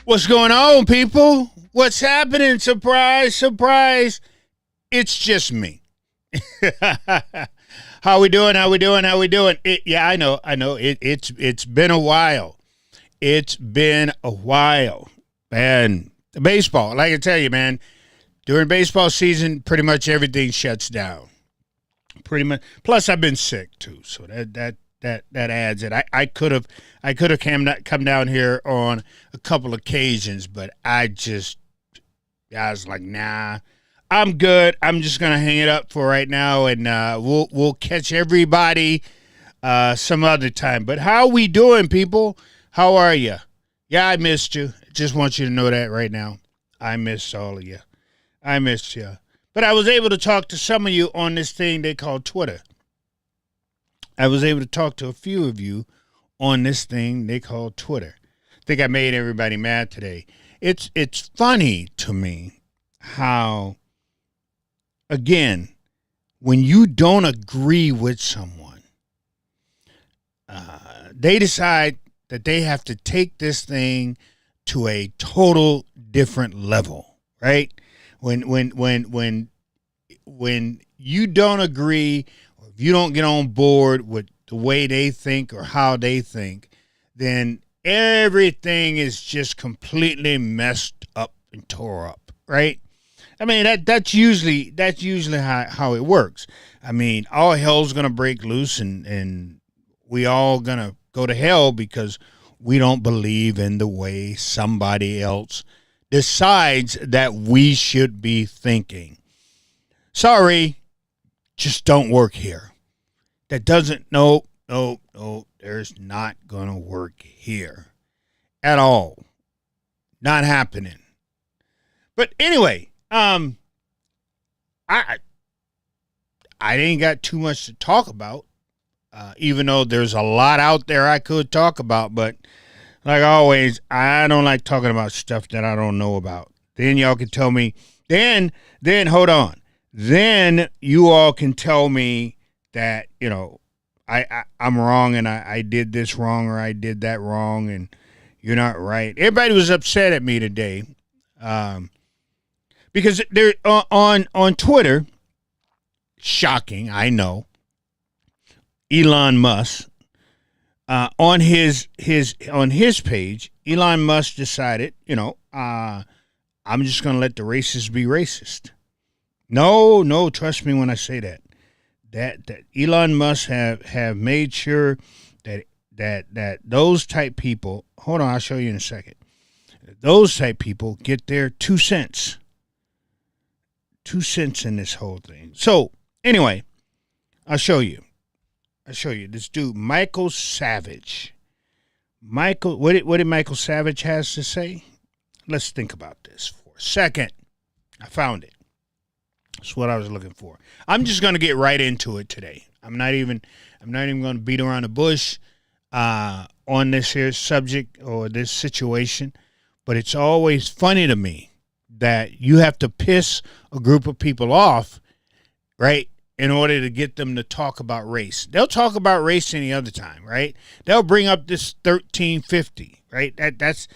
What's going on, people? What's happening? Surprise, surprise. It's just me. How we doing? How we doing? How we doing? Yeah, I know. It's been a while. It's been a while. Man, the baseball, like I tell you, man, during baseball season, pretty much everything shuts down. Pretty much. Plus, I've been sick too, so that adds it. I could have come down here on a couple occasions, but I was like, nah, I'm good. I'm just gonna hang it up for right now, and we'll catch everybody some other time. But how we doing, people? How are you? Yeah, I missed you. Just want you to know that right now. I missed all of you. I missed you. But I was able to talk to some of you on this thing they call Twitter. I was able to talk to a few of you on this thing they call Twitter. I think I made everybody mad today. It's funny to me how, again, when you don't agree with someone, they decide that they have to take this thing to a total different level, right? When you don't agree, or if you don't get on board with the way they think or how they think, then everything is just completely messed up and tore up, right? I mean, that's usually how it works. I mean, all hell's gonna break loose, and we all gonna go to hell because we don't believe in the way somebody else decides that we should be thinking. Sorry, just don't work here. That doesn't, no, there's not going to work here at all. Not happening. But anyway, I ain't got too much to talk about, even though there's a lot out there I could talk about, but like always, I don't like talking about stuff that I don't know about. Then y'all can tell me, then hold on. Then you all can tell me that, I'm wrong and I did this wrong or I did that wrong and you're not right. Everybody was upset at me today because they're on Twitter. Shocking, I know. Elon Musk. On his page, Elon Musk decided, I'm just going to let the racists be racist. No, trust me when I say that. That Elon Musk have made sure that those type people, hold on, I'll show you in a second. Those type people get their 2 cents. 2 cents in this whole thing. So, anyway, I'll show you this dude, Michael Savage. What did Michael Savage has to say? Let's think about this for a second. I found it. That's what I was looking for. I'm just going to get right into it today. I'm not even going to beat around the bush on this here subject or this situation. But it's always funny to me that you have to piss a group of people off, right, in order to get them to talk about race. They'll talk about race any other time, right? They'll bring up this 1350, right? That's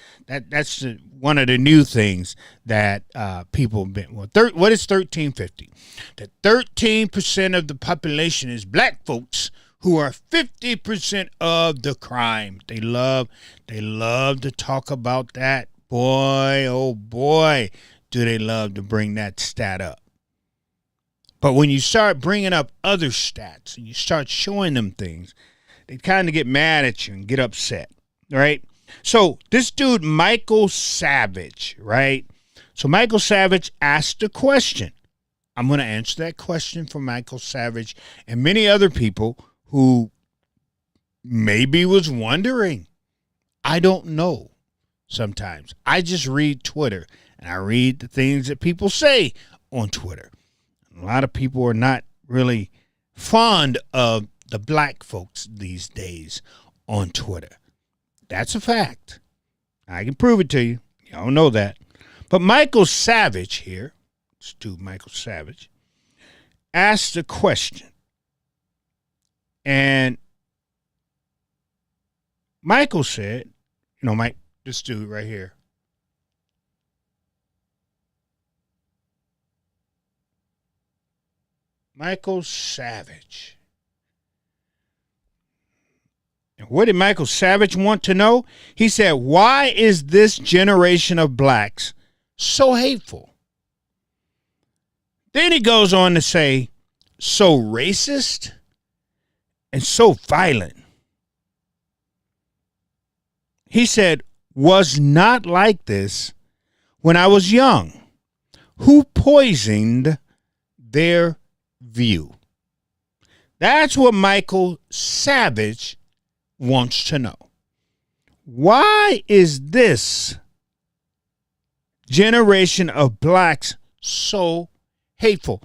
one of the new things that people have been. What is 1350? That 13% of the population is black folks who are 50% of the crime. They love to talk about that. Boy, oh boy, do they love to bring that stat up. But when you start bringing up other stats and you start showing them things, they kind of get mad at you and get upset, right? So this dude, Michael Savage, right? So Michael Savage asked a question. I'm going to answer that question for Michael Savage and many other people who maybe was wondering. I don't know sometimes. I just read Twitter and I read the things that people say on Twitter. A lot of people are not really fond of the black folks these days on Twitter. That's a fact. I can prove it to you. Y'all know that. But Michael Savage here, let's do Michael Savage, asked a question. And Michael said, Mike, this dude right here, Michael Savage. And what did Michael Savage want to know? He said, why is this generation of blacks so hateful? Then he goes on to say, so racist and so violent. He said, was not like this when I was young. Who poisoned their view? That's what Michael Savage wants to know. Why is this generation of blacks so hateful?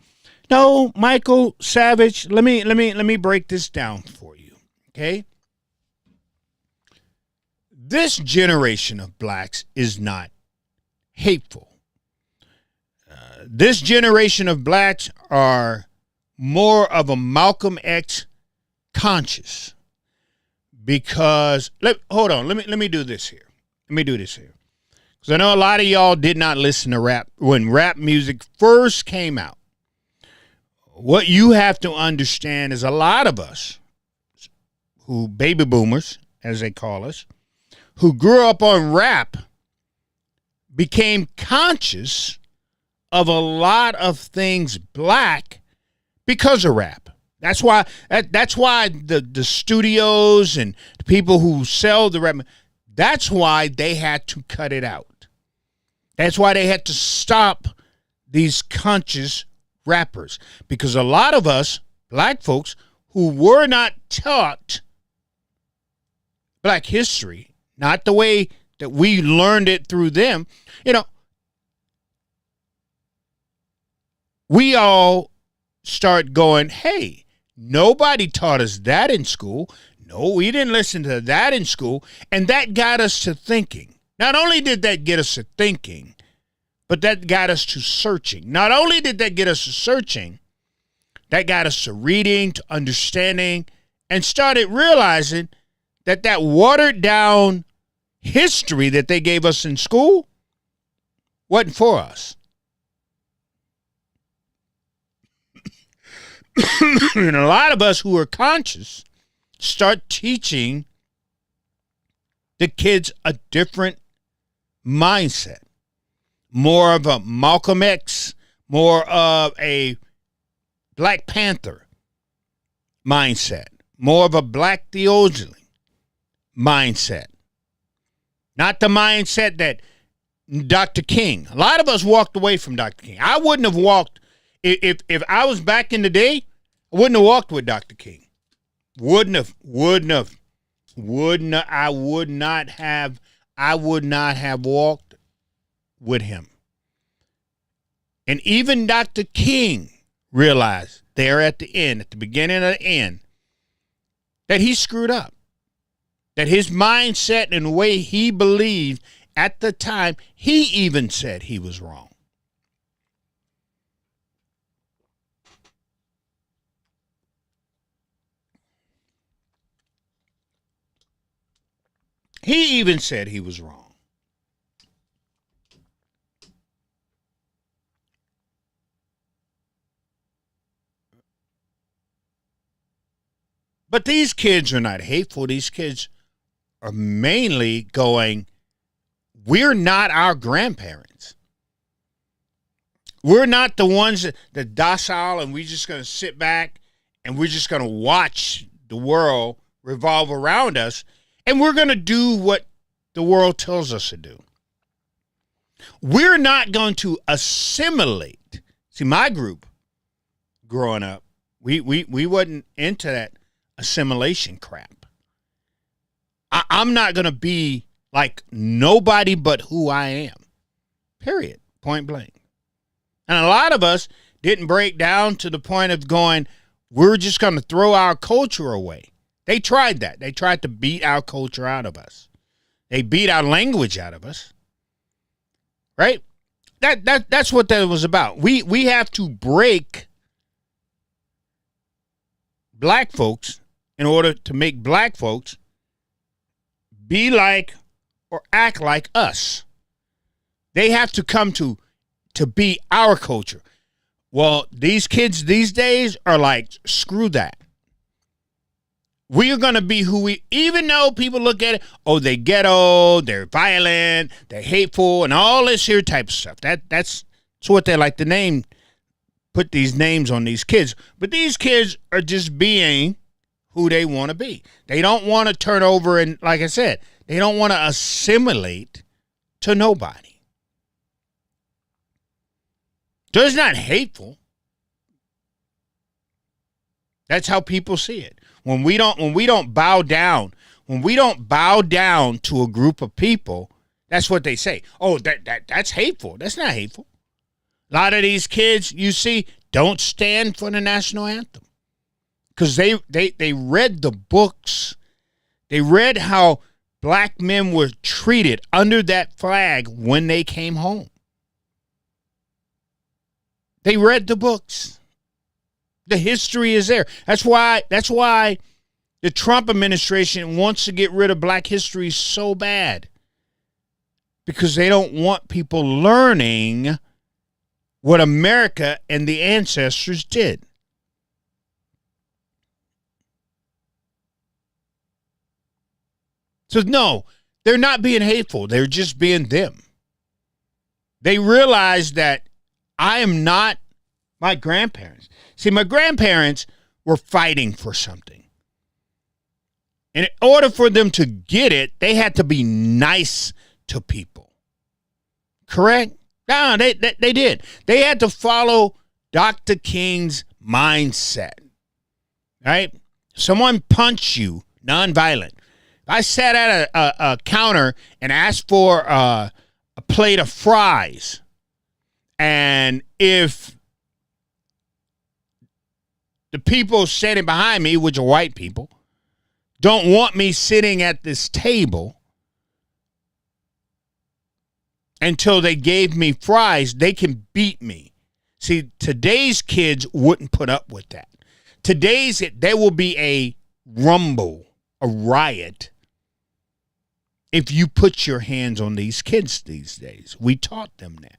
No, Michael Savage, let me break this down for you. Okay? This generation of blacks is not hateful. This generation of blacks are more of a Malcolm X conscious. Because let me do this here. Because I know a lot of y'all did not listen to rap when rap music first came out. What you have to understand is a lot of us, who baby boomers, as they call us, who grew up on rap, became conscious of a lot of things black because of rap. That's why the studios and the people who sell the rap, that's why they had to cut it out. That's why they had to stop these conscious rappers. Because a lot of us, black folks, who were not taught black history, not the way that we learned it through them, we all start going, hey, nobody taught us that in school. No, we didn't listen to that in school. And that got us to thinking. Not only did that get us to thinking, but that got us to searching. Not only did that get us to searching, that got us to reading, to understanding, and started realizing that that watered down history that they gave us in school wasn't for us. And a lot of us who are conscious start teaching the kids a different mindset. More of a Malcolm X, more of a Black Panther mindset, more of a Black theology mindset. Not the mindset that Dr. King. A lot of us walked away from Dr. King. I wouldn't have walked. If I was back in the day, I wouldn't have walked with Dr. King. I would not have walked with him. And even Dr. King realized there at the beginning of the end, that he screwed up. That his mindset and the way he believed at the time, he even said he was wrong. He even said he was wrong. But these kids are not hateful. These kids are mainly going, we're not our grandparents. We're not the ones that docile and we're just going to sit back and we're just going to watch the world revolve around us. And we're going to do what the world tells us to do. We're not going to assimilate. See, my group growing up, we wasn't into that assimilation crap. I'm not going to be like nobody but who I am. Period. Point blank. And a lot of us didn't break down to the point of going, we're just going to throw our culture away. They tried that. They tried to beat our culture out of us. They beat our language out of us. Right? That's what that was about. We have to break black folks in order to make black folks be like or act like us. They have to come to be our culture. Well, these kids these days are like, screw that. We are going to be who we, even though people look at it, oh, they ghetto, they're violent, they're hateful, and all this here type of stuff. That's what they like to name, put these names on these kids. But these kids are just being who they want to be. They don't want to turn over, and like I said, they don't want to assimilate to nobody. So it's not hateful. That's how people see it. When we don't bow down to a group of people, that's what they say. Oh, that's hateful. That's not hateful. A lot of these kids, you see, don't stand for the national anthem because they read the books. They read how black men were treated under that flag when they came home. They read the books. The history is there. That's why the Trump administration wants to get rid of black history so bad. Because they don't want people learning what America and the ancestors did. So no, they're not being hateful. They're just being them. They realize that I am not my grandparents. See, my grandparents were fighting for something. And in order for them to get it, they had to be nice to people. Correct? No, they did. They had to follow Dr. King's mindset. Right? Someone punched you, nonviolent. I sat at a counter and asked for a plate of fries. And if the people standing behind me, which are white people, don't want me sitting at this table until they gave me fries, they can beat me. See, today's kids wouldn't put up with that. There will be a rumble, a riot, if you put your hands on these kids these days. We taught them that.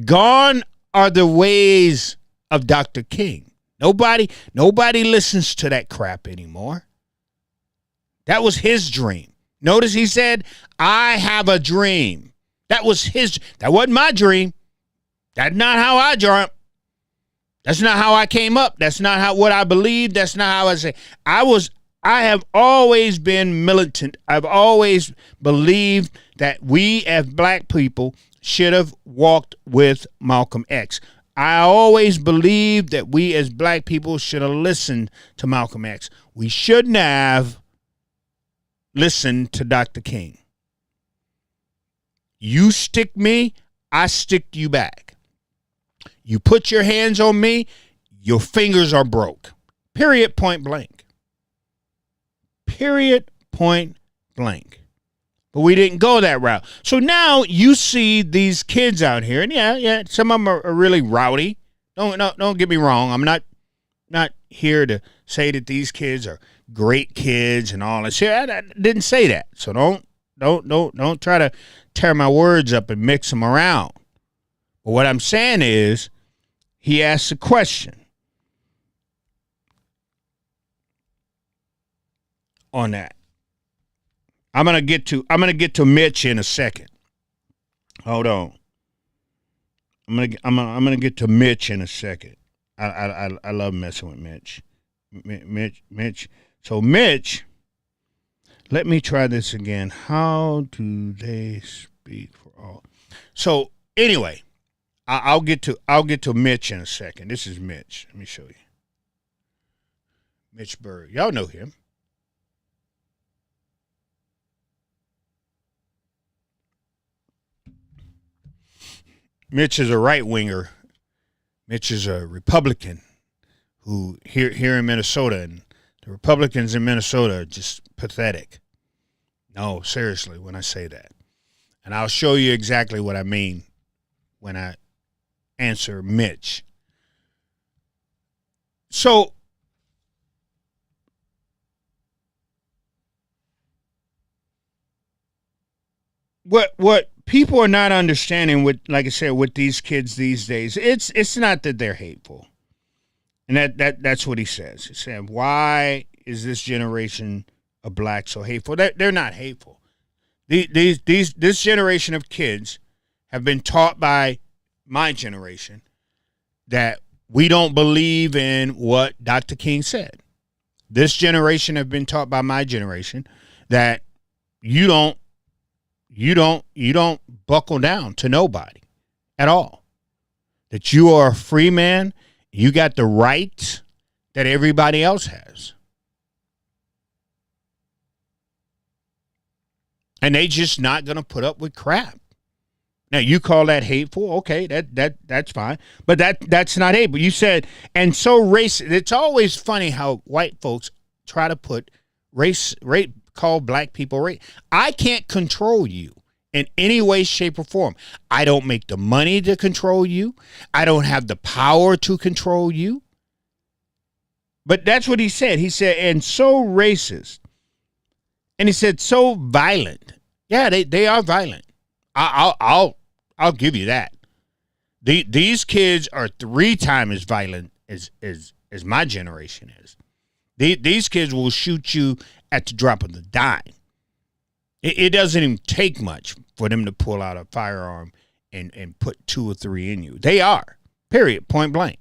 Gone are the ways of Dr. King. Nobody listens to that crap anymore. That was his dream. Notice he said, I have a dream. That wasn't my dream. That's not how I dreamt. That's not how I came up. That's not what I believed. That's not how I say. I have always been militant. I've always believed that we as black people should have walked with Malcolm X. I always believed that we as black people should have listened to Malcolm X. We shouldn't have listened to Dr. King. You stick me, I stick you back. You put your hands on me, your fingers are broke. Period, point blank. Period, point blank. But we didn't go that route. So now you see these kids out here, and yeah, some of them are really rowdy. Don't get me wrong. I'm not here to say that these kids are great kids and all this. I didn't say that. So don't try to tear my words up and mix them around. But what I'm saying is, he asked a question on that. I'm gonna get to Mitch in a second. Hold on. I'm gonna get to Mitch in a second. I love messing with Mitch. Mitch. So Mitch, let me try this again. How do they speak for all? So anyway, I'll get to Mitch in a second. This is Mitch. Let me show you. Mitch Berg. Y'all know him. Mitch is a right-winger. Mitch is a Republican who here in Minnesota, and the Republicans in Minnesota are just pathetic. No, seriously, when I say that. And I'll show you exactly what I mean when I answer Mitch. So what people are not understanding what, like I said, with these kids these days. It's not that they're hateful, and that's what he says. He said, "Why is this generation of blacks so hateful?" They're not hateful. This generation of kids have been taught by my generation that we don't believe in what Dr. King said. This generation have been taught by my generation that you don't buckle down to nobody at all. That you are a free man, you got the rights that everybody else has. And they just not going to put up with crap. Now, you call that hateful, okay, that's fine. But that's not hateful. You said, and so racist. It's always funny how white folks try to put call black people race. I can't control you in any way, shape, or form. I don't make the money to control you. I don't have the power to control you. But that's what he said. He said, and so racist. And he said, so violent. Yeah, they are violent. I'll give you that. These kids are 3 times as violent as my generation is. These kids will shoot you at the drop of the dime. It doesn't even take much for them to pull out a firearm and put 2 or 3 in you. They are, period, point blank.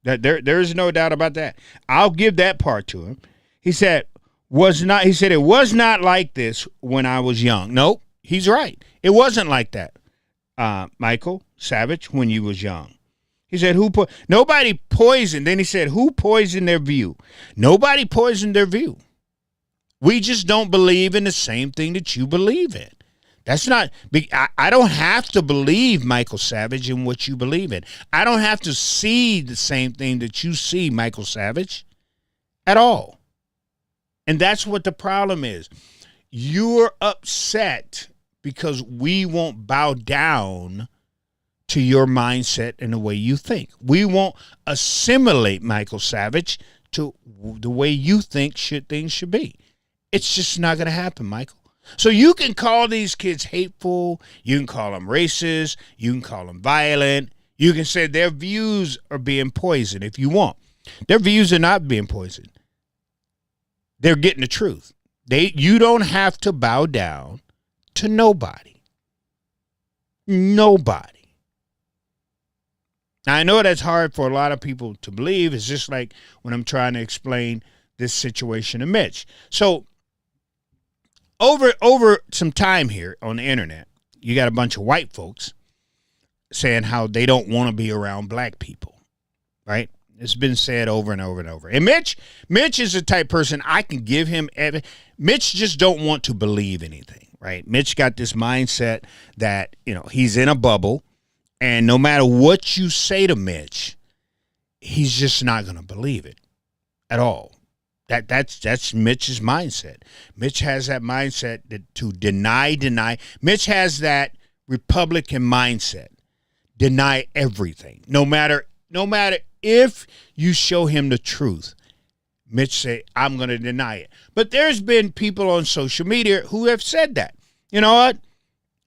That there is no doubt about that. I'll give that part to him. He said it was not like this when I was young. Nope, he's right. It wasn't like that, Michael Savage, when you was young. He said, nobody poisoned. Then he said, who poisoned their view? Nobody poisoned their view. We just don't believe in the same thing that you believe in. That's not, I don't have to believe, Michael Savage, in what you believe in. I don't have to see the same thing that you see, Michael Savage, at all. And that's what the problem is. You're upset because we won't bow down to your mindset and the way you think. We won't assimilate, Michael Savage, to the way you think things should be. It's just not going to happen, Michael. So you can call these kids hateful. You can call them racist. You can call them violent. You can say their views are being poisoned if you want. Their views are not being poisoned. They're getting the truth. You don't have to bow down to nobody. Nobody. Now, I know that's hard for a lot of people to believe. It's just like when I'm trying to explain this situation to Mitch. So over some time here on the internet, you got a bunch of white folks saying how they don't want to be around black people, right? It's been said over and over and over. And Mitch is the type person I can give him. Mitch just don't want to believe anything, right? Mitch got this mindset that, he's in a bubble, and no matter what you say to Mitch, he's just not going to believe it at all. That's Mitch's mindset. Mitch has that mindset to deny. Mitch has that Republican mindset. Deny everything. No matter if you show him the truth, Mitch say, I'm going to deny it. But there's been people on social media who have said that. You know what?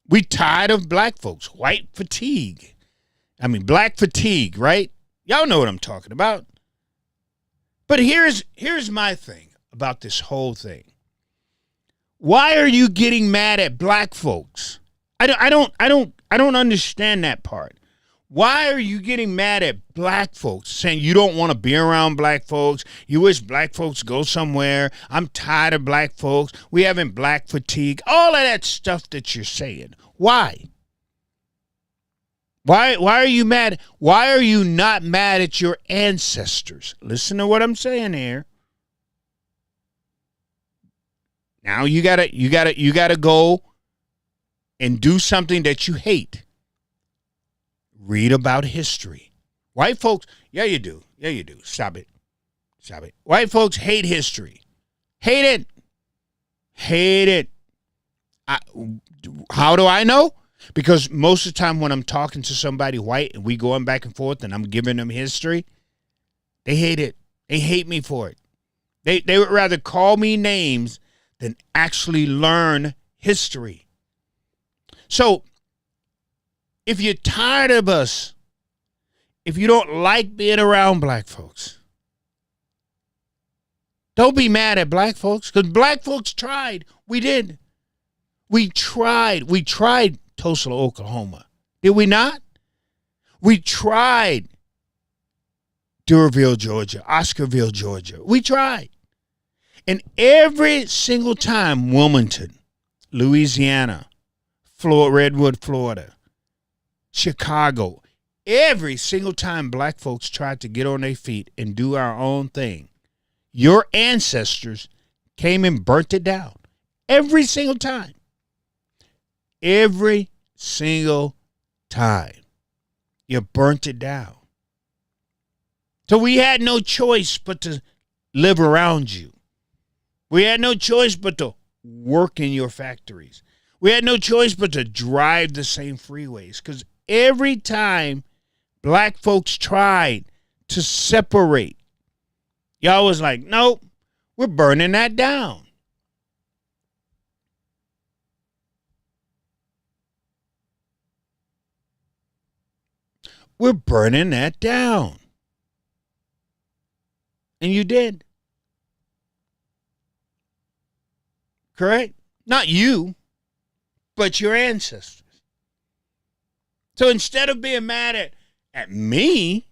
We tired of black folks. White fatigue. Black fatigue, right? Y'all know what I'm talking about. But here's my thing about this whole thing. Why are you getting mad at black folks? I don't understand that part. Why are you getting mad at black folks, saying you don't want to be around black folks? You wish black folks go somewhere. I'm tired of black folks. We having black fatigue. All of that stuff that you're saying. Why? Why are you mad? Why are you not mad at your ancestors? Listen to what I'm saying here. Now you gotta go and do something that you hate. Read about history. White folks, yeah, you do. Stop it. White folks hate history. Hate it. How do I know? Because most of the time when I'm talking to somebody white and we going back and forth and I'm giving them history, they hate it. They hate me for it. They would rather call me names than actually learn history. So If you're tired of us, if you don't like being around black folks, don't be mad at black folks, because black folks tried. We did. We tried. We tried Tulsa, Oklahoma. Did we not? We tried Duraville, Georgia, Oscarville, Georgia. We tried. And every single time, Wilmington, Louisiana, Redwood, Florida, Chicago, every single time black folks tried to get on their feet and do our own thing, your ancestors came and burnt it down. Every single time. Every single time. You burnt it down. So we had no choice but to live around you. We had no choice but to work in your factories. We had no choice but to drive the same freeways. Because every time black folks tried to separate, y'all was like, nope, we're burning that down. We're burning that down. And you did. Correct? Not you, but your ancestors. So instead of being mad at me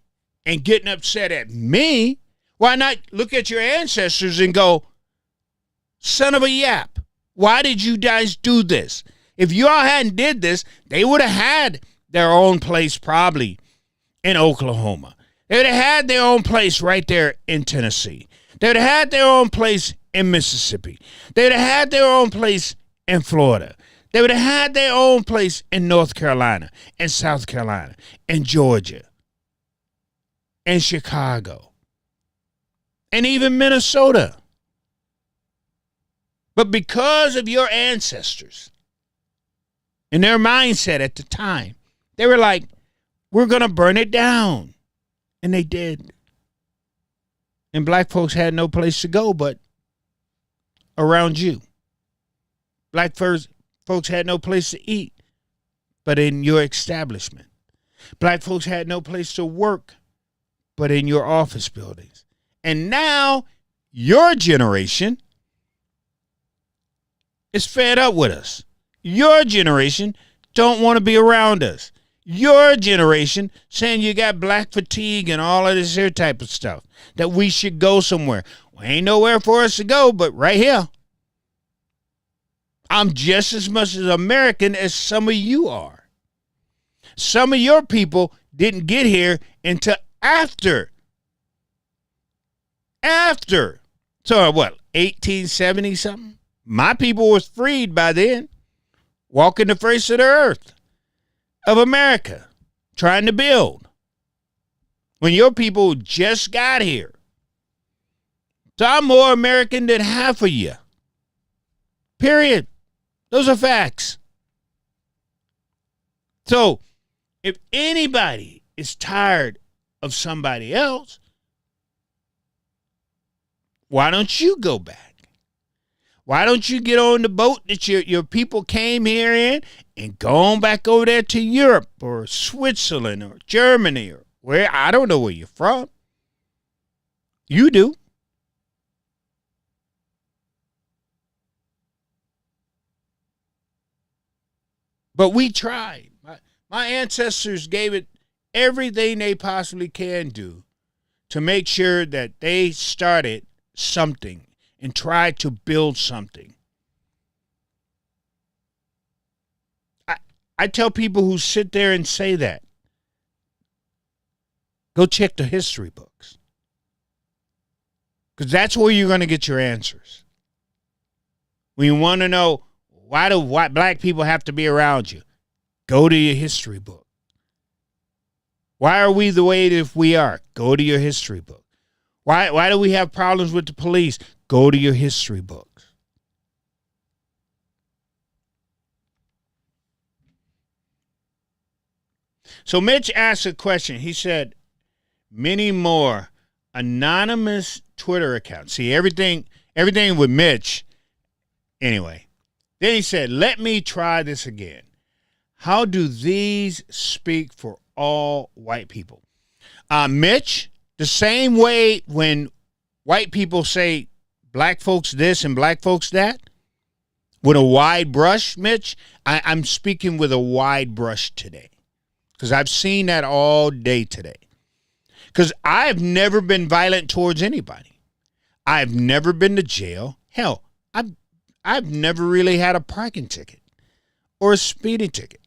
and getting upset at me, why not look at your ancestors and go, son of a yap, why did you guys do this? If you all hadn't did this, they would have had their own place probably in Oklahoma. They would have had their own place right there in Tennessee. They would have had their own place in Mississippi. They would have had their own place in Florida. They would have had their own place in North Carolina and South Carolina and Georgia and Chicago and even Minnesota. But because of your ancestors and their mindset at the time, they were like, we're going to burn it down. And they did. And black folks had no place to go but around you. Black folks had no place to eat but in your establishment. Black folks had no place to work but in your office buildings. And now your generation is fed up with us. Your generation don't want to be around us. Your generation saying you got black fatigue and all of this here type of stuff, that we should go somewhere. Well, ain't nowhere for us to go but right here. I'm just as much as American as some of you are. Some of your people didn't get here until after. So what, 1870 something? My people was freed by then, walking the face of the earth of America, trying to build, when your people just got here. So I'm more American than half of you. Period. Those are facts. So if anybody is tired of somebody else, why don't you go back? Why don't you get on the boat that your people came here in and go on back over there to Europe or Switzerland or Germany or where? I don't know where you're from. You do. But we tried. My ancestors gave it everything they possibly can do to make sure that they started something and tried to build something. I tell people who sit there and say that, go check the history books. Because that's where you're going to get your answers. When you want to know why do black people have to be around you, go to your history book. Why are we the way that we are? Go to your history book. Why do we have problems with the police? Go to your history books. So Mitch asked a question. He said, many more anonymous Twitter accounts. See, everything with Mitch. Anyway, then he said, let me try this again. How do these speak for all white people? Mitch, the same way when white people say black folks this and black folks that, with a wide brush, Mitch, I'm speaking with a wide brush today because I've seen that all day today. Because I've never been violent towards anybody. I've never been to jail. Hell, I've never really had a parking ticket or a speeding ticket.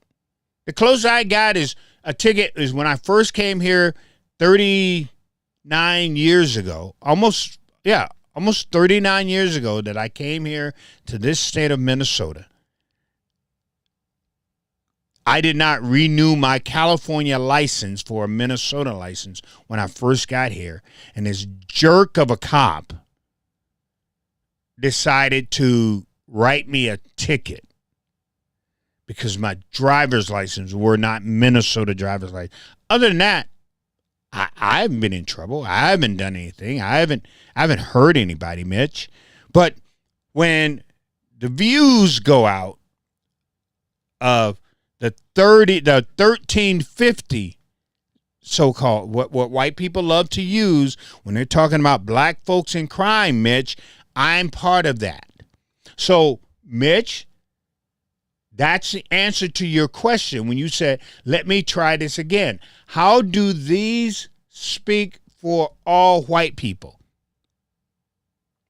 The closest I got is a ticket is when I first came here 39 years ago, almost 39 years ago that I came here to this state of Minnesota. I did not renew my California license for a Minnesota license when I first got here. And this jerk of a cop decided to write me a ticket because my driver's license were not Minnesota driver's license. Other than that, I haven't been in trouble. I haven't done anything. I haven't hurt anybody, Mitch. But when the views go out of the 1350 so-called what white people love to use when they're talking about black folks in crime, Mitch, I'm part of that. So, Mitch, that's the answer to your question when you said, let me try this again. How do these speak for all white people?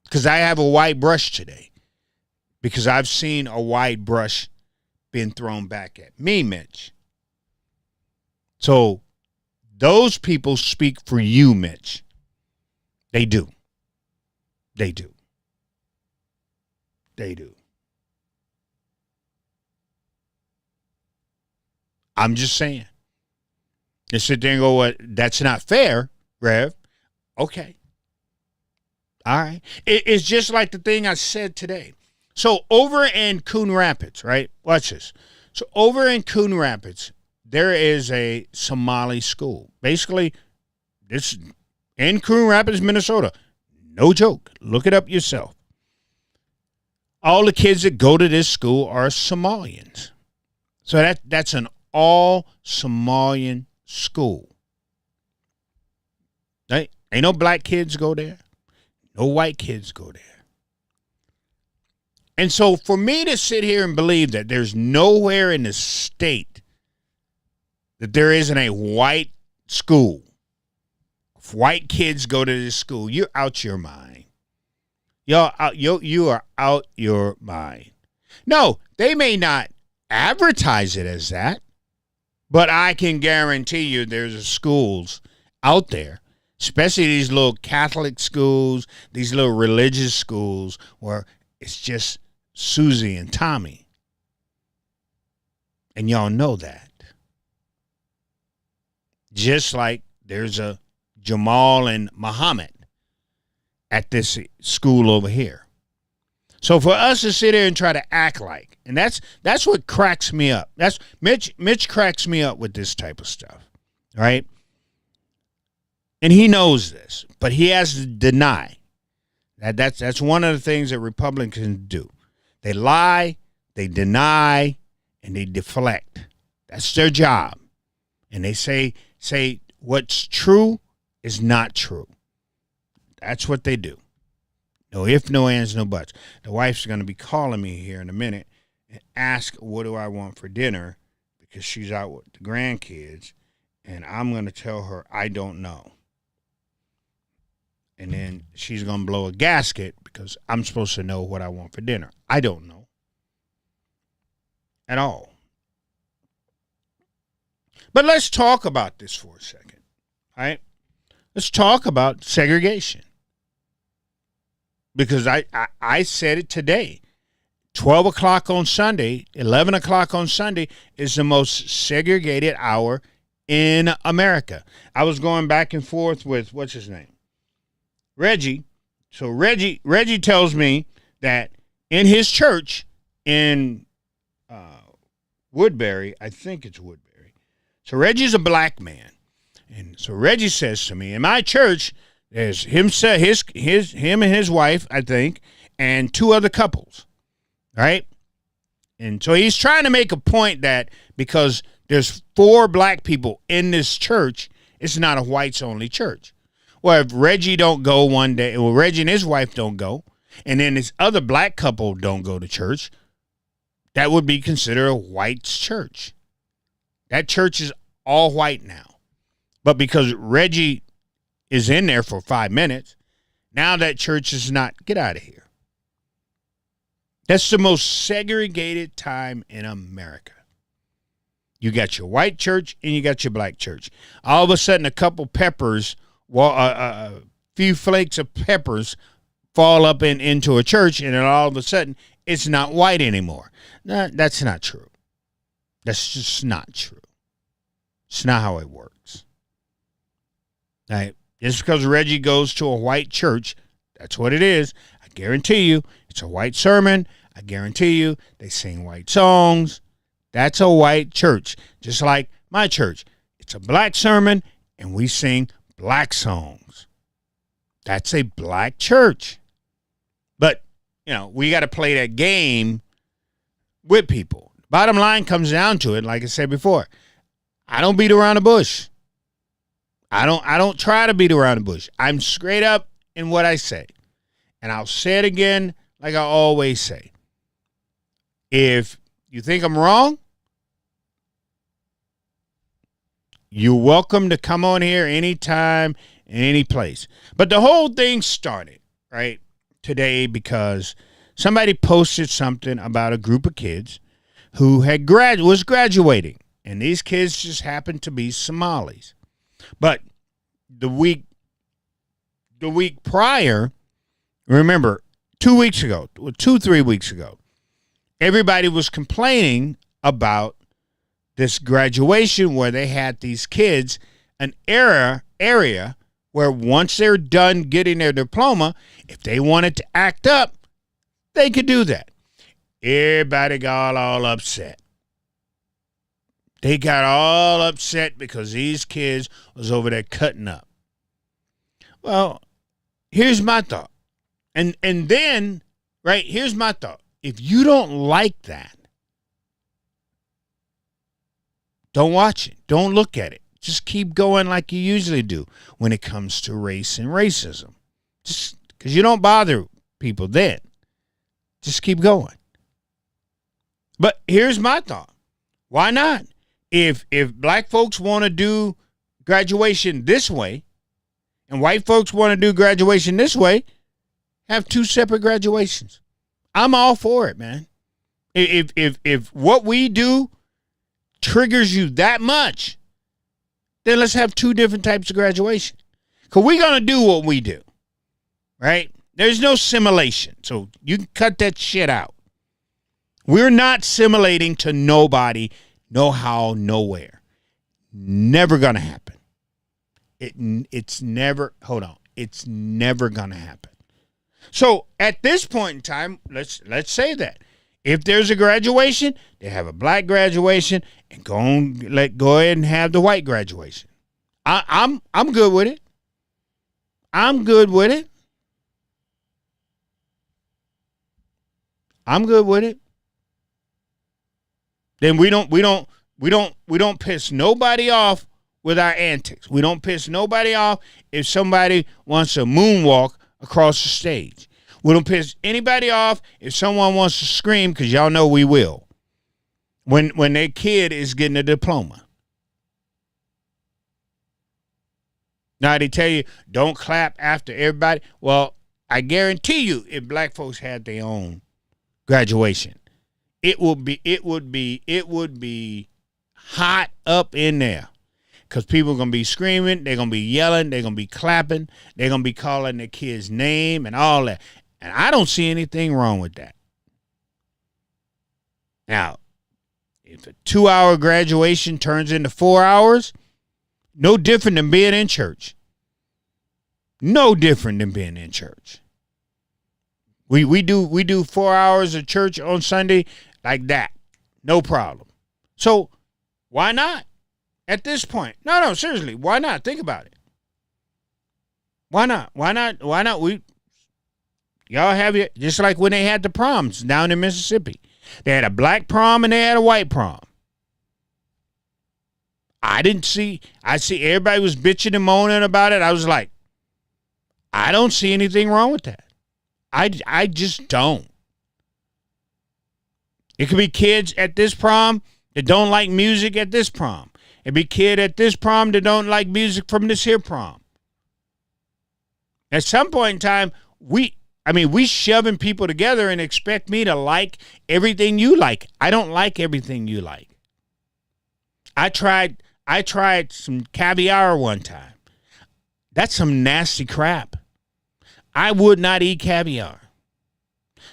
Because I have a white brush today. Because I've seen a white brush being thrown back at me, Mitch. So those people speak for you, Mitch. They do. They do. They do. I'm just saying. They sit there and go, well, that's not fair, Rev. Okay. All right. It's just like the thing I said today. So over in Coon Rapids, right? Watch this. So over in Coon Rapids, there is a Somali school. Basically, this in Coon Rapids, Minnesota. No joke. Look it up yourself. All the kids that go to this school are Somalians. So that's an all Somalian school. Ain't no black kids go there. No white kids go there. And so for me to sit here and believe that there's nowhere in the state that there isn't a white school, if white kids go to this school, you're out your mind. You are out your mind. No, they may not advertise it as that, but I can guarantee you there's schools out there, especially these little Catholic schools, these little religious schools where it's just Susie and Tommy. And y'all know that. Just like there's a Jamal and Muhammad at this school over here. So for us to sit here and try to act like, and that's what cracks me up. That's Mitch cracks me up with this type of stuff, right? And he knows this, but he has to deny. That's one of the things that Republicans do. They lie, they deny, and they deflect. That's their job. And they say what's true is not true. That's what they do. No ifs, no ands, no buts. The wife's going to be calling me here in a minute and ask what do I want for dinner because she's out with the grandkids, and I'm going to tell her I don't know. And then she's going to blow a gasket because I'm supposed to know what I want for dinner. I don't know at all. But let's talk about this for a second, all right? Let's talk about segregation. Because I said it today. 12 o'clock on Sunday, 11 o'clock on Sunday is the most segregated hour in America. I was going back and forth with, what's his name? Reggie. So Reggie tells me that in his church in Woodbury, I think it's Woodbury. So Reggie's a black man. And so Reggie says to me, in my church, there's him and his wife, I think, and two other couples, right? And so he's trying to make a point that because there's 4 black people in this church, it's not a whites only church. Well, if Reggie don't go one day, well, Reggie and his wife don't go, and then this other black couple don't go to church, that would be considered a whites church. That church is all white now. But because Reggie is in there for 5 minutes, now that church is not. Get out of here. That's the most segregated time in America. You got your white church and you got your black church. All of a sudden, a couple peppers, a few flakes of peppers fall up into a church, and then all of a sudden, it's not white anymore. No, that's not true. That's just not true. It's not how it works. Right? Just because Reggie goes to a white church, that's what it is. I guarantee you, it's a white sermon. I guarantee you, they sing white songs. That's a white church. Just like my church. It's a black sermon, and we sing black songs. That's a black church. But, we got to play that game with people. Bottom line comes down to it, like I said before, I don't beat around the bush. I don't try to beat around the bush. I'm straight up in what I say. And I'll say it again like I always say. If you think I'm wrong, you're welcome to come on here anytime, in any place. But the whole thing started, right, today because somebody posted something about a group of kids who had was graduating. And these kids just happened to be Somalis. But the week prior, remember, 3 weeks ago, everybody was complaining about this graduation where they had these kids, an area where once they're done getting their diploma, if they wanted to act up, they could do that. Everybody got all upset. They got all upset because these kids was over there cutting up. Well, here's my thought. And then, right, here's my thought. If you don't like that, don't watch it. Don't look at it. Just keep going like you usually do when it comes to race and racism. Just because you don't bother people then. Just keep going. But here's my thought. Why not? If black folks want to do graduation this way and white folks want to do graduation this way, have 2 separate graduations. I'm all for it, man. If what we do triggers you that much, then let's have 2 different types of graduation. Because we're going to do what we do, right? There's no simulation, so you can cut that shit out. We're not simulating to nobody, no how, nowhere. Never going to happen. It's never, hold on, it's never going to happen. So at this point in time, let's say that. If there's a graduation, they have a black graduation and go ahead and have the white graduation. I'm good with it. I'm good with it. I'm good with it. Then we don't piss nobody off with our antics. We don't piss nobody off if somebody wants to moonwalk across the stage. We don't piss anybody off if someone wants to scream, because y'all know we will, when their kid is getting a diploma. Now, they tell you, don't clap after everybody. Well, I guarantee you, if black folks had their own graduation, it would be hot up in there. Because people are going to be screaming, they're going to be yelling, they're going to be clapping, they're going to be calling their kid's name and all that. And I don't see anything wrong with that. Now, if a 2-hour graduation turns into 4 hours, no different than being in church. No different than being in church. We do 4 hours of church on Sunday like that. No problem. So why not? At this point. No, seriously, why not? Think about it. Why not? Why not? Y'all have it just like when they had the proms down in Mississippi. They had a black prom and they had a white prom. I see everybody was bitching and moaning about it. I was like, I don't see anything wrong with that. I just don't. It could be kids at this prom that don't like music at this prom. It be kid at this prom that don't like music from this here prom. At some point in time, we shoving people together and expect me to like everything you like. I don't like everything you like. I tried some caviar one time. That's some nasty crap. I would not eat caviar.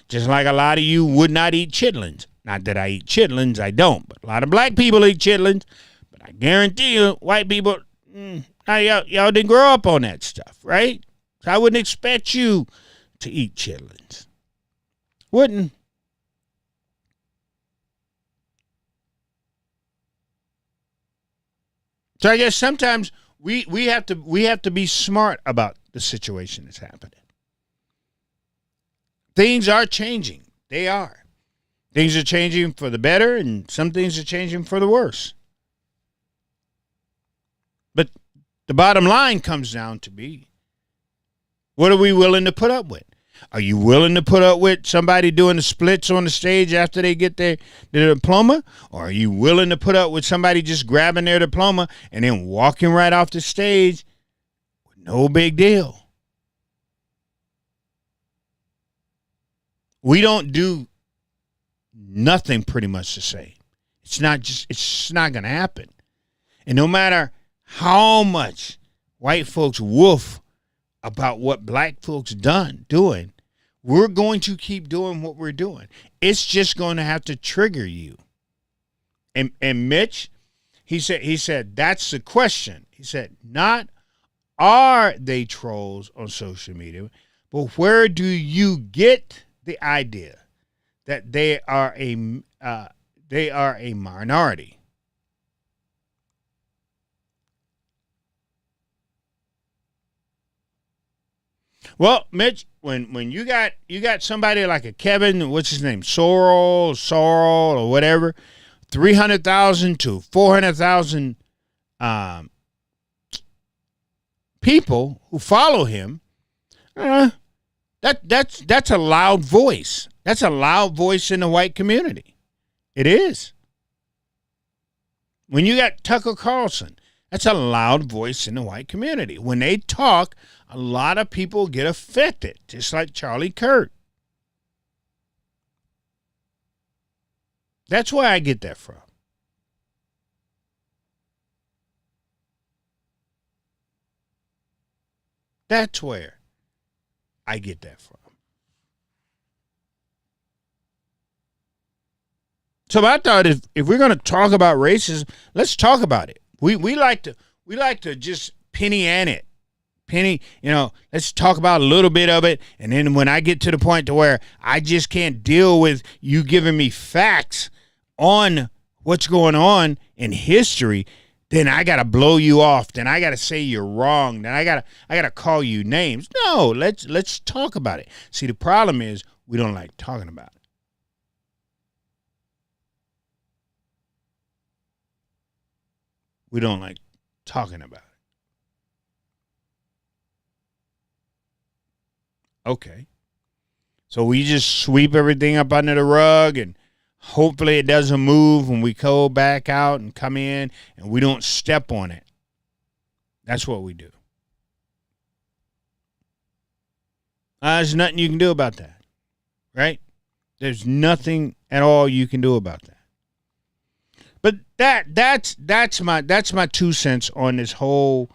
Just like a lot of you would not eat chitlins. Not that I eat chitlins, I don't. But a lot of black people eat chitlins. But I guarantee you, white people, y'all didn't grow up on that stuff, right? So I wouldn't expect you to eat chitlins. Wouldn't. So I guess sometimes we have to be smart about the situation that's happening. Things are changing. They are. Things are changing for the better, and some things are changing for the worse. But the bottom line comes down to be, what are we willing to put up with? Are you willing to put up with somebody doing the splits on the stage after they get their diploma? Or are you willing to put up with somebody just grabbing their diploma and then walking right off the stage with no big deal? We don't do nothing pretty much the same. It's just not going to happen. And no matter how much white folks woof about what black folks doing, we're going to keep doing what we're doing. It's just going to have to trigger you. And Mitch, he said that's the question. He said, not are they trolls on social media, but where do you get the idea that they are a minority? Well, Mitch, when you got somebody like a Kevin, what's his name, Sorrell or whatever, 300,000 to 400,000 people who follow him, that's a loud voice. That's a loud voice in the white community. It is. When you got Tucker Carlson, that's a loud voice in the white community. When they talk, a lot of people get affected, just like Charlie Kirk. That's where I get that from. That's where I get that from. So I thought if we're going to talk about racism, let's talk about it. We like to just penny-ante it. Let's talk about a little bit of it, and then when I get to the point to where I just can't deal with you giving me facts on what's going on in history, then I gotta blow you off. Then I gotta say you're wrong. Then I gotta call you names. No, let's talk about it. See, the problem is we don't like talking about it. We don't like talking about it. Okay. So we just sweep everything up under the rug and hopefully it doesn't move when we go back out and come in and we don't step on it. That's what we do. There's nothing you can do about that. Right? There's nothing at all you can do about that. But that's my 2 cents on this whole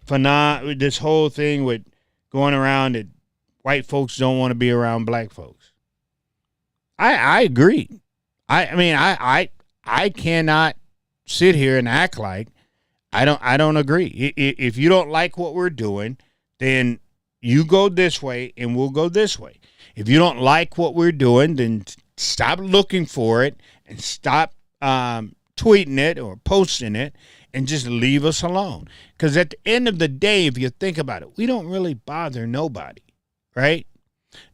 this whole thing with going around that white folks don't want to be around black folks. I agree. I cannot sit here and act like I don't agree. If you don't like what we're doing, then you go this way and we'll go this way. If you don't like what we're doing, then stop looking for it and stop tweeting it or posting it and just leave us alone. Because at the end of the day, if you think about it, we don't really bother nobody, right?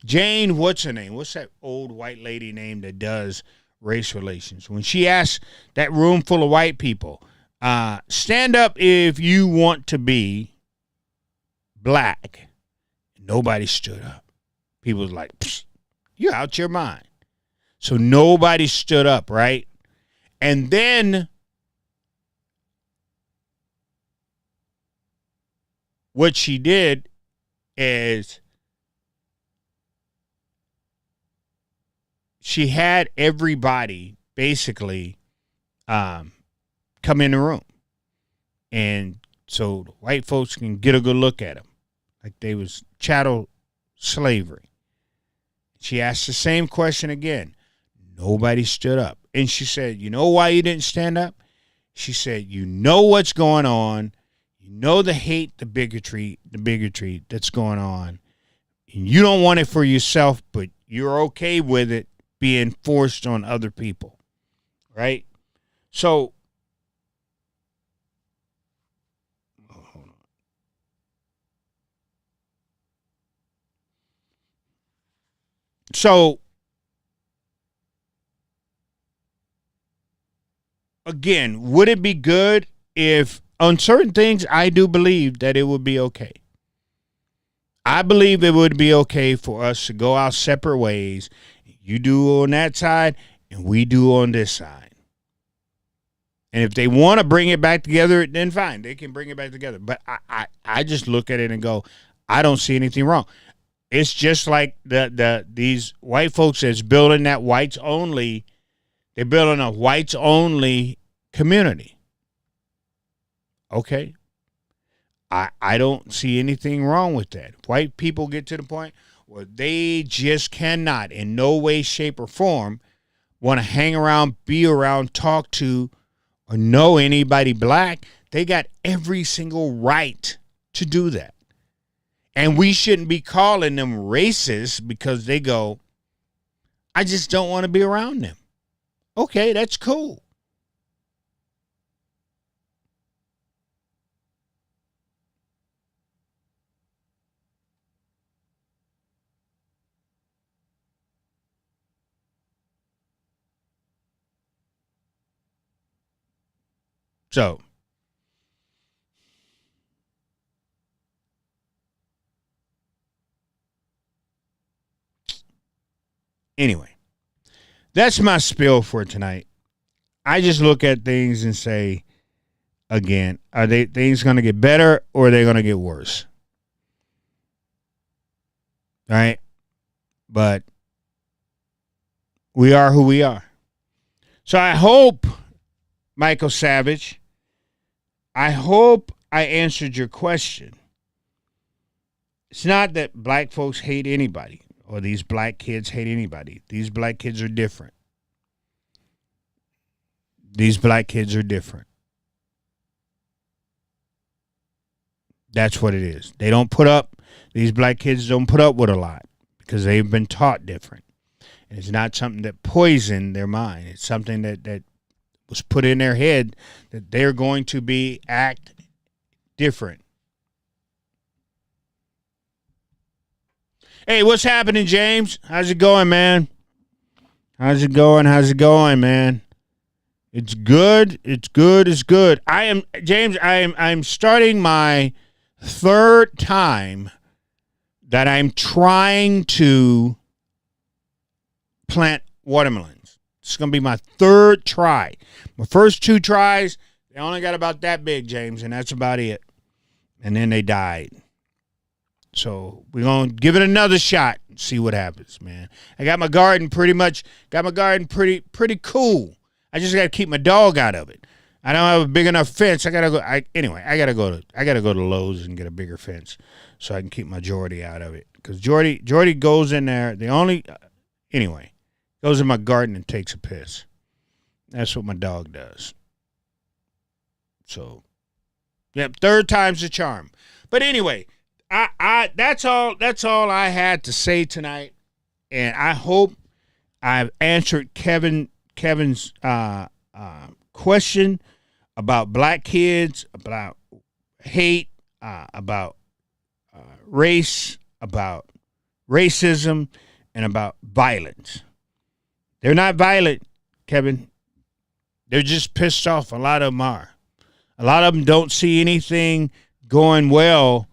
Jane, what's her name? What's that old white lady name that does race relations? When she asked that room full of white people, stand up if you want to be black. Nobody stood up. People was like, you're out your mind. So nobody stood up, right? And then what she did is she had everybody basically come in the room. And so the white folks can get a good look at them. Like they was chattel slavery. She asked the same question again. Nobody stood up. And she said, you know why you didn't stand up? She said, you know what's going on. You know the hate, the bigotry that's going on. And you don't want it for yourself, but you're okay with it being forced on other people. Right? So, hold on. So, again, would it be good if on certain things I do believe that it would be okay? I believe it would be okay for us to go our separate ways. You do on that side and we do on this side. And if they want to bring it back together, then fine, they can bring it back together. But I just look at it and go, I don't see anything wrong. It's just like these white folks that's building that whites only. They're building a whites only community. Okay. I don't see anything wrong with that. If white people get to the point where they just cannot in no way, shape, or form want to hang around, be around, talk to, or know anybody black, they got every single right to do that. And we shouldn't be calling them racist because they go, I just don't want to be around them. Okay, that's cool. So, anyway, that's my spiel for tonight. I just look at things and say, again, are things going to get better or are they going to get worse? All right? But we are who we are. So I hope, Michael Savage, I hope I answered your question. It's not that black folks hate anybody or these black kids hate anybody. These black kids are different. These black kids are different. That's what it is. These black kids don't put up with a lot because they've been taught different. And it's not something that poisoned their mind. It's something that was put in their head that they're going to act different. Hey, what's happening, James? How's it going, man? How's it going, man? It's good. It's good. I'm starting my third time that I'm trying to plant watermelons. It's going to be my third try. My first two tries, they only got about that big, James, and that's about it. And then they died. So we're going to give it another shot and see what happens, man. I got my garden pretty cool. I just got to keep my dog out of it. I don't have a big enough fence. I got to go to Lowe's and get a bigger fence so I can keep my Jordy out of it. Because Jordy goes in there. Goes in my garden and takes a piss. That's what my dog does. So, yep, third time's the charm. But anyway, that's all I had to say tonight, and I hope I've answered Kevin's question about black kids, about hate, about race, about racism and about violence. They're not violent, Kevin. They're just pissed off. A lot of them are. A lot of them don't see anything going well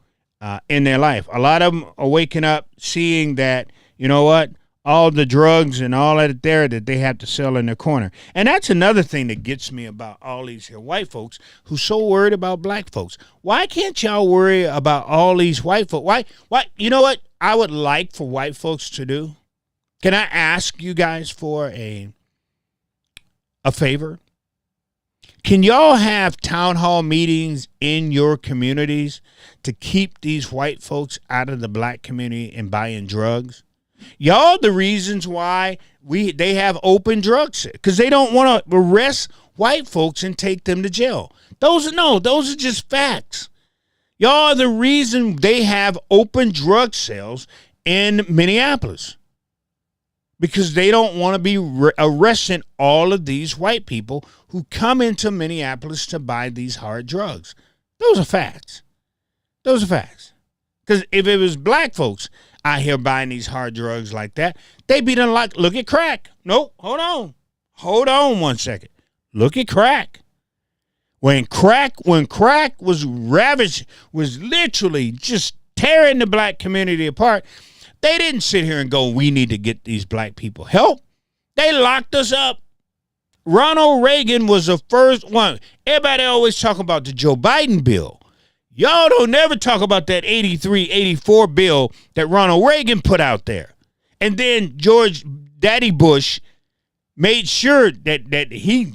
in their life. A lot of them are waking up seeing that, you know what, all the drugs and all that there that they have to sell in their corner. And that's another thing that gets me about all these here white folks who's so worried about black folks. Why can't y'all worry about all these white folks? Why? You know what I would like for white folks to do? Can I ask you guys for a favor? Can y'all have town hall meetings in your communities to keep these white folks out of the black community and buying drugs? Y'all the reasons why they have open drugs, because they don't want to arrest white folks and take them to jail. Those are just facts. Y'all are the reason they have open drug sales in Minneapolis, because they don't want to be arresting all of these white people who come into Minneapolis to buy these hard drugs. Those are facts. Those are facts. Because if it was black folks out here buying these hard drugs like that, they'd be done like, look at crack. Nope, hold on. Hold on 1 second. Look at crack. When crack was ravaged, was literally just tearing the black community apart, they didn't sit here and go, we need to get these black people help. They locked us up. Ronald Reagan was the first one. Everybody always talk about the Joe Biden bill. Y'all don't never talk about that 83, 84 bill that Ronald Reagan put out there. And then George Daddy Bush made sure that he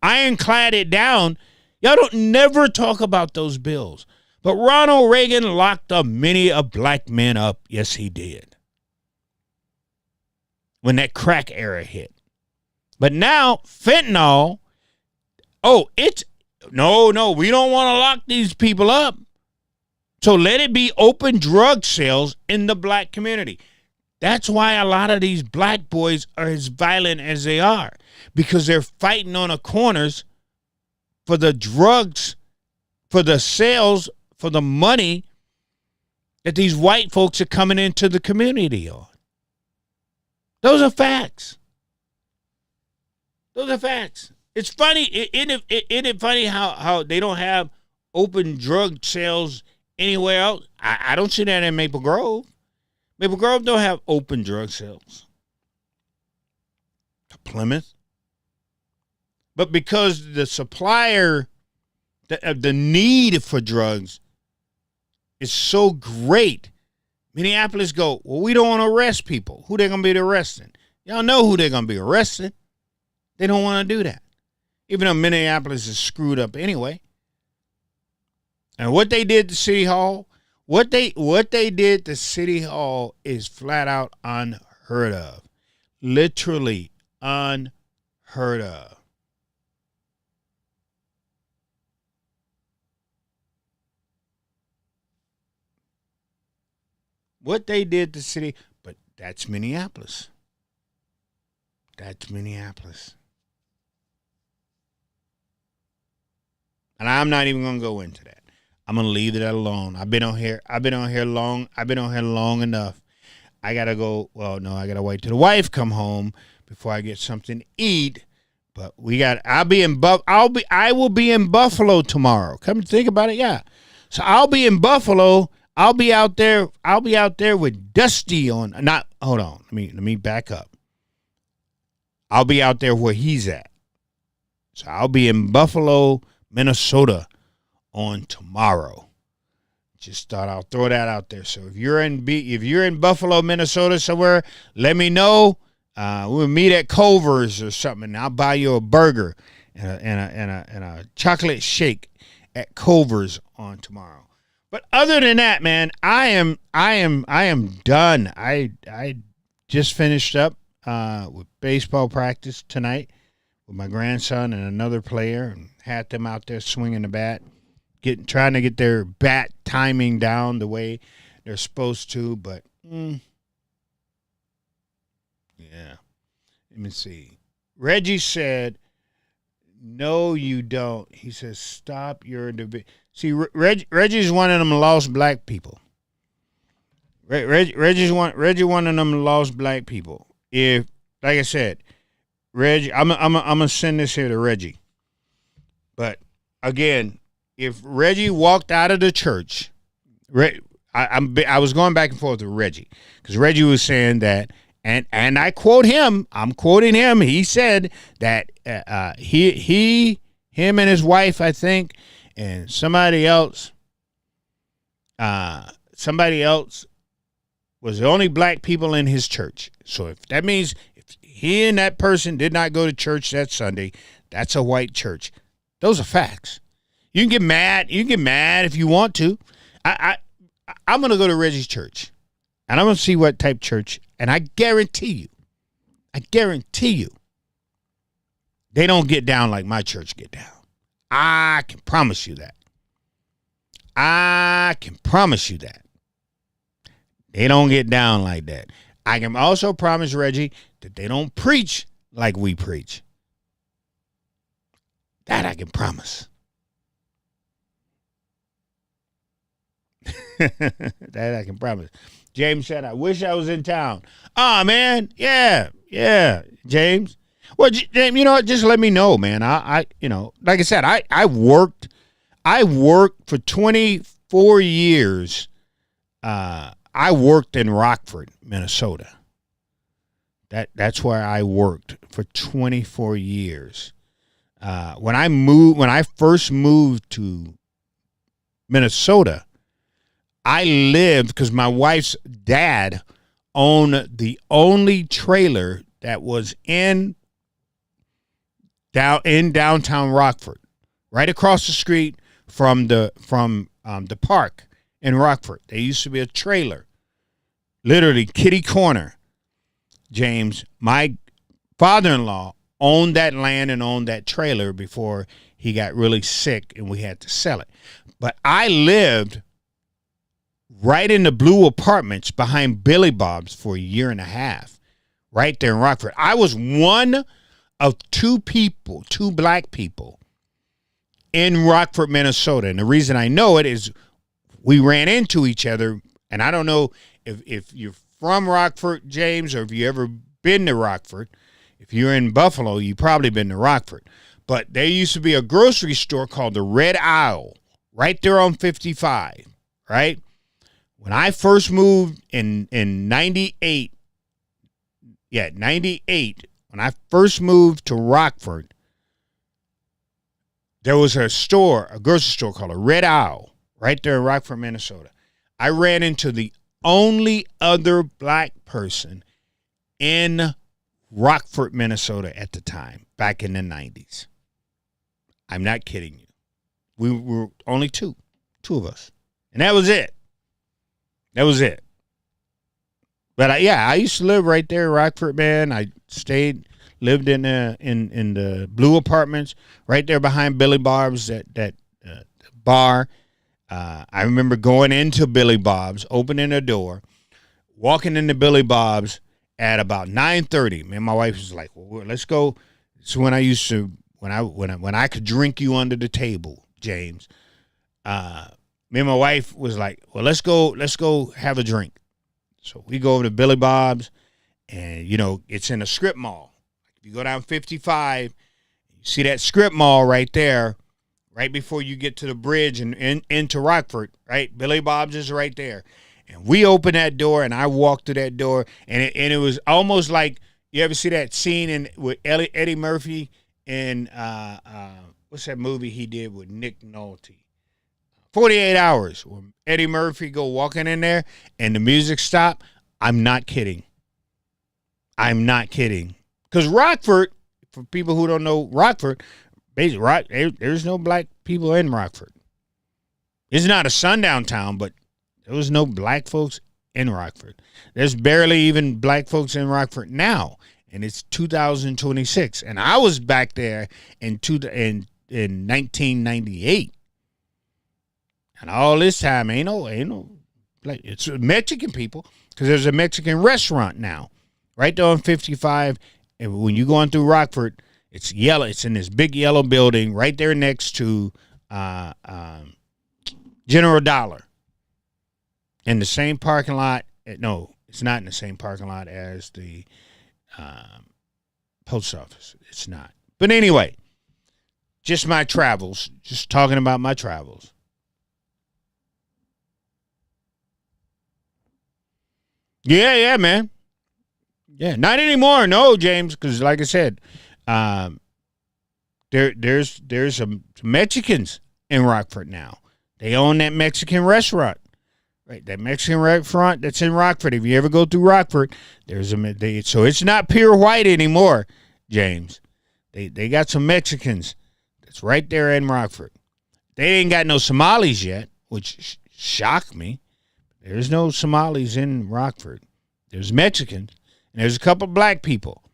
ironclad it down. Y'all don't never talk about those bills. But Ronald Reagan locked up many of black men up. Yes, he did. When that crack era hit. But now, fentanyl, no, we don't want to lock these people up. So let it be open drug sales in the black community. That's why a lot of these black boys are as violent as they are, because they're fighting on the corners for the drugs, for the sales, for the money that these white folks are coming into the community on. Those are facts. Those are facts. It's funny. Isn't it funny how they don't have open drug sales anywhere else? I don't see that in Maple Grove. Maple Grove don't have open drug sales. Plymouth. But because the supplier, the need for drugs is so great, Minneapolis go, well, we don't want to arrest people. Who they going to be arresting? Y'all know who they're going to be arresting. They don't want to do that. Even though Minneapolis is screwed up anyway. And what they did to City Hall, what they did to City Hall is flat out unheard of. Literally unheard of. What they did to City, but that's Minneapolis. That's Minneapolis. And I'm not even going to go into that. I'm going to leave that alone. I've been on here long enough. I got to go. Well, no, I got to wait till the wife come home before I get something to eat. But I will be in Buffalo tomorrow. Come to think about it. Yeah. So I'll be in Buffalo. I'll be out there with Dusty on. Hold on. Let me back up. I'll be out there where he's at. So I'll be in Buffalo, Minnesota on tomorrow. Just thought I'll throw that out there. So if you're in Buffalo, Minnesota somewhere, let me know. We'll meet at Culver's or something, and I'll buy you a burger and a chocolate shake at Culver's on tomorrow. But other than that, man, I am done. I just finished up with baseball practice tonight with my grandson and another player, and had them out there swinging the bat, trying to get their bat timing down the way they're supposed to. But yeah, let me see. Reggie said, "No, you don't." He says, "Stop your division." See, Reggie's one of them lost black people. Reggie one of them lost black people. If, like I said, Reggie, I'm gonna send this here to Reggie. But again, if Reggie walked out of the church, I was going back and forth with Reggie because Reggie was saying that, and I quote him. I'm quoting him. He said that him and his wife, I think, and somebody else was the only black people in his church. So if that means if he and that person did not go to church that Sunday, that's a white church. Those are facts. You can get mad. You can get mad if you want to. I'm going to go to Reggie's church, and I'm going to see what type church, and I guarantee you, they don't get down like my church get down. I can promise you that. They don't get down like that. I can also promise Reggie that they don't preach like we preach. That I can promise. That I can promise. James said, I wish I was in town. Oh, man. Yeah, James. Well, James, you know what? Just let me know, man. I like I said, I worked for 24 years. I worked in Rockford, Minnesota. That's where I worked for 24 years. When I first moved to Minnesota, I lived because my wife's dad owned the only trailer that was in downtown Rockford, right across the street from the park in Rockford. There used to be a trailer, literally kitty corner. James, my father-in-law, owned that land and owned that trailer before he got really sick and we had to sell it. But I lived right in the blue apartments behind Billy Bob's for a year and a half, right there in Rockford. I was one of two black people in Rockford, Minnesota. And the reason I know it is we ran into each other. And I don't know if you're from Rockford, James, or if you ever been to Rockford. If you're in Buffalo, you've probably been to Rockford. But there used to be a grocery store called the Red Owl right there on 55, right? When I first moved in 98, when I first moved to Rockford, there was a grocery store called a Red Owl right there in Rockford, Minnesota. I ran into the only other black person in Rockford, Minnesota at the time, back in the 90s. I'm not kidding you. We were only two of us. And that was it. But I used to live right there in Rockford, man. I lived in the blue apartments right there behind Billy Bob's, that bar. I remember going into Billy Bob's, opening the door, walking into Billy Bob's at about 9:30. Me and my wife was like, "Well, let's go." It's when I used to when I could drink you under the table, James. Me and my wife was like, "Well, let's go have a drink." So we go over to Billy Bob's, and it's in a strip mall. If you go down 55, you see that strip mall right there, right before you get to the bridge and into Rockford, right? Billy Bob's is right there. And we opened that door, and I walked through that door, and it was almost like, you ever see that scene with Eddie Murphy in what's that movie he did with Nick Nolte? 48 Hours. When Eddie Murphy go walking in there, and the music stopped. I'm not kidding. Because Rockford, for people who don't know Rockford, basically, there's no black people in Rockford. It's not a sundown town, but there was no black folks in Rockford. There's barely even black folks in Rockford now, and it's 2026. And I was back there in 1998, and all this time ain't no black. It's Mexican people, because there's a Mexican restaurant now, right there on 55. And when you going through Rockford, it's yellow. It's in this big yellow building right there next to General Dollar. In the same parking lot No, it's not in the same parking lot as the post office. It's not. But anyway, just my travels. Just talking about my travels. Yeah, man. Yeah, not anymore. No, James, because like I said, there's some Mexicans in Rockford now. They own that Mexican restaurant, right? That Mexican restaurant that's in Rockford. If you ever go through Rockford, so it's not pure white anymore, James. They got some Mexicans that's right there in Rockford. They ain't got no Somalis yet, which shocked me. There's no Somalis in Rockford. There's Mexicans, and there's a couple black people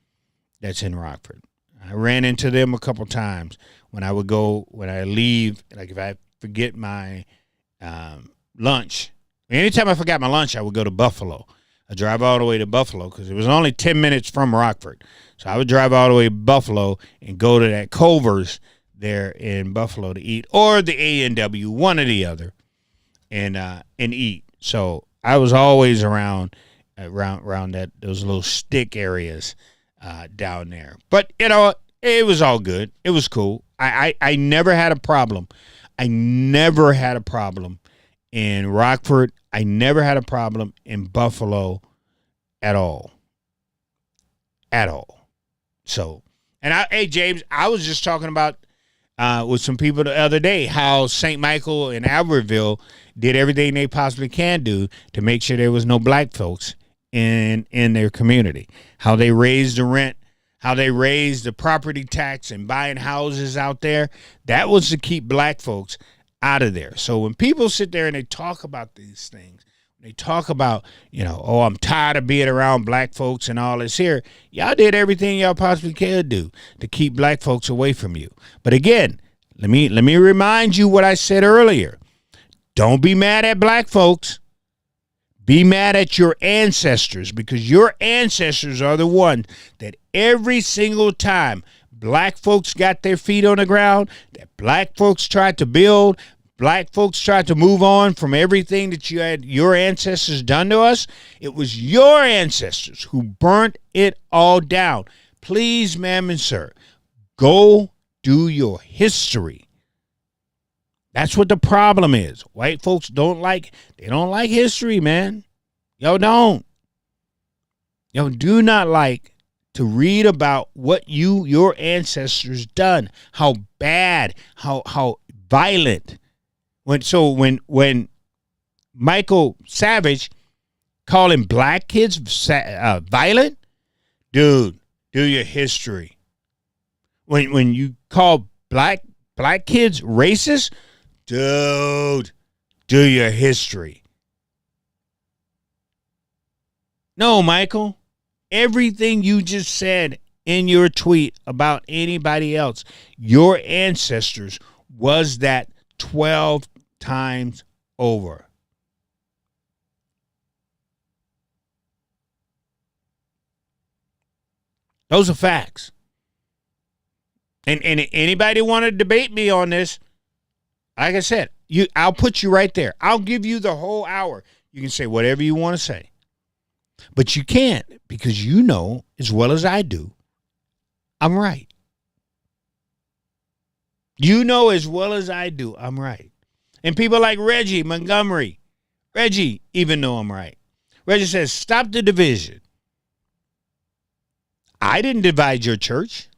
that's in Rockford. I ran into them a couple times when I leave, like if I forget my lunch. Anytime I forgot my lunch, I would go to Buffalo. I drive all the way to Buffalo because it was only 10 minutes from Rockford. So I would drive all the way to Buffalo and go to that Culver's there in Buffalo to eat, or the A&W, one or the other, and eat. So I was always around those little stick areas down there. But it was all good. It was cool. I never had a problem. I never had a problem in Rockford. I never had a problem in Buffalo at all. At all. So, hey James, I was just talking about with some people the other day how St. Michael and Albertville did everything they possibly can do to make sure there was no black folks in their community. How they raised the rent, how they raised the property tax and buying houses out there. That was to keep black folks out of there. So when people sit there and they talk about these things, they talk about, I'm tired of being around black folks and all this here. Y'all did everything y'all possibly could do to keep black folks away from you. But again, let me remind you what I said earlier. Don't be mad at black folks. Be mad at your ancestors, because your ancestors are the ones that every single time black folks got their feet on the ground, that black folks tried to build, black folks tried to move on from everything that your ancestors done to us, it was your ancestors who burnt it all down. Please, ma'am and sir, go do your history. That's what the problem is. White folks don't like history, man. Y'all don't. Y'all do not like to read about what your ancestors done, how bad, how violent. When Michael Savage calling black kids violent, dude, do your history. When you call black kids racist, dude, do your history. No, Michael, everything you just said in your tweet about anybody else, your ancestors was that 12 times over. Those are facts. And anybody want to debate me on this, like I said, I'll put you right there. I'll give you the whole hour. You can say whatever you want to say. But you can't, because you know as well as I do, I'm right. You know as well as I do, I'm right. And people like Reggie Montgomery, Reggie even know I'm right. Reggie says, stop the division. I didn't divide your church.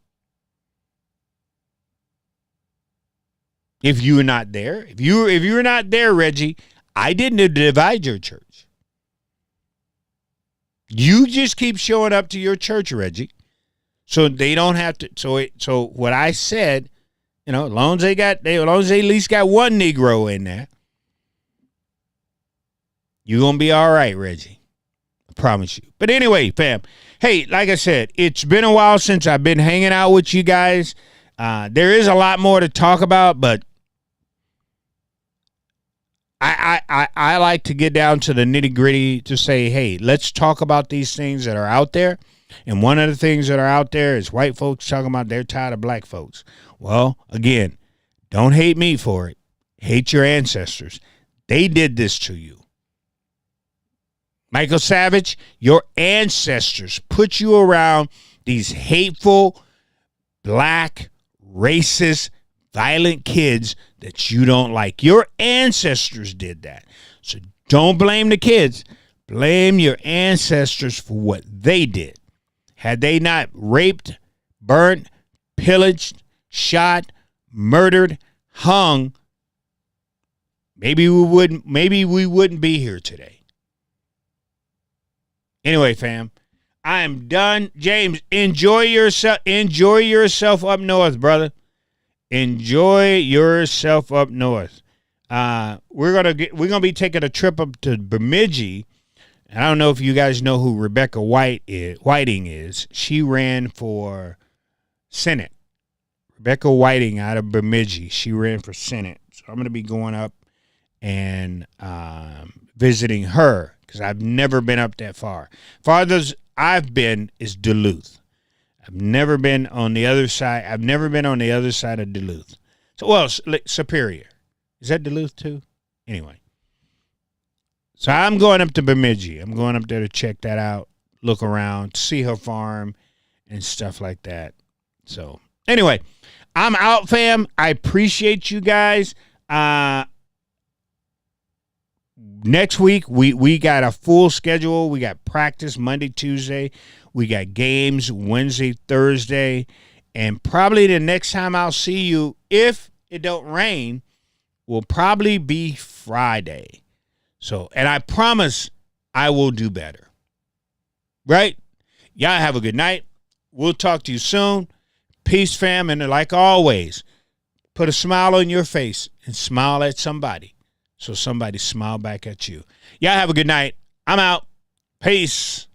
If you were not there, if you were not there, Reggie, I didn't divide your church. You just keep showing up to your church, Reggie, so they don't have to. So what I said, as long as they at least got one Negro in there, you're gonna be all right, Reggie. I promise you. But anyway, fam, hey, like I said, it's been a while since I've been hanging out with you guys. There is a lot more to talk about, but I like to get down to the nitty gritty to say, hey, let's talk about these things that are out there. And one of the things that are out there is white folks talking about they're tired of black folks. Well, again, don't hate me for it. Hate your ancestors. They did this to you. Michael Savage, your ancestors put you around these hateful, black, racist, violent kids that you don't like. Your ancestors did that. So don't blame the kids. Blame your ancestors for what they did. Had they not raped, burnt, pillaged, shot, murdered, hung, maybe we wouldn't be here today. Anyway, fam, I am done. James, enjoy yourself up north, brother. Enjoy yourself up north. We're gonna be taking a trip up to Bemidji. I don't know if you guys know who Rebecca Whiting is. She ran for Senate. Rebecca Whiting out of Bemidji. She ran for Senate. So I'm going to be going up and visiting her because I've never been up that far. Farthest I've been is Duluth. I've never been on the other side. I've never been on the other side of Duluth. So, well, Superior. Is that Duluth too? Anyway. So I'm going up to Bemidji. I'm going up there to check that out, look around, see her farm and stuff like that. So anyway, I'm out, fam. I appreciate you guys. Next week, we got a full schedule. We got practice Monday, Tuesday. We got games Wednesday, Thursday. And probably the next time I'll see you, if it don't rain, will probably be Friday. So, and I promise I will do better. Right? Y'all have a good night. We'll talk to you soon. Peace, fam. And like always, put a smile on your face and smile at somebody. So somebody smile back at you. Y'all have a good night. I'm out. Peace.